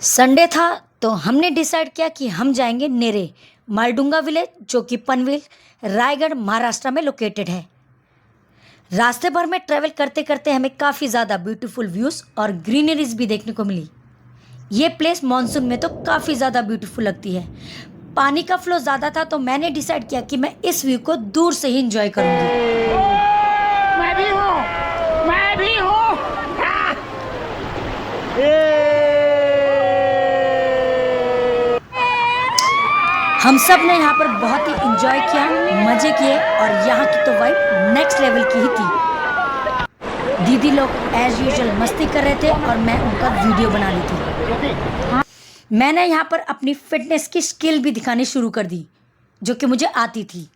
Sunday था तो हमने डिसाइड किया कि हम जाएंगे नेरे मालडूंगा विलेज, जो कि पनवेल रायगढ़ महाराष्ट्र में लोकेटेड है। रास्ते भर में ट्रैवल करते करते हमें काफ़ी ज़्यादा ब्यूटीफुल व्यूज़ और ग्रीनरीज भी देखने को मिली। ये प्लेस मानसून में तो काफ़ी ज़्यादा ब्यूटीफुल लगती है। पानी का फ्लो ज़्यादा था तो मैंने डिसाइड किया कि मैं इस व्यू को दूर से ही इंजॉय करूंगी। मैं भी हूँ। हाँ। हम सब ने यहाँ पर बहुत ही इंजॉय किया, मज़े किए और यहाँ की तो वाइब नेक्स्ट लेवल की ही थी। दीदी लोग एज यूजुअल मस्ती कर रहे थे और मैं उनका वीडियो बना ली थी। मैंने यहाँ पर अपनी फिटनेस की स्किल भी दिखानी शुरू कर दी, जो कि मुझे आती थी।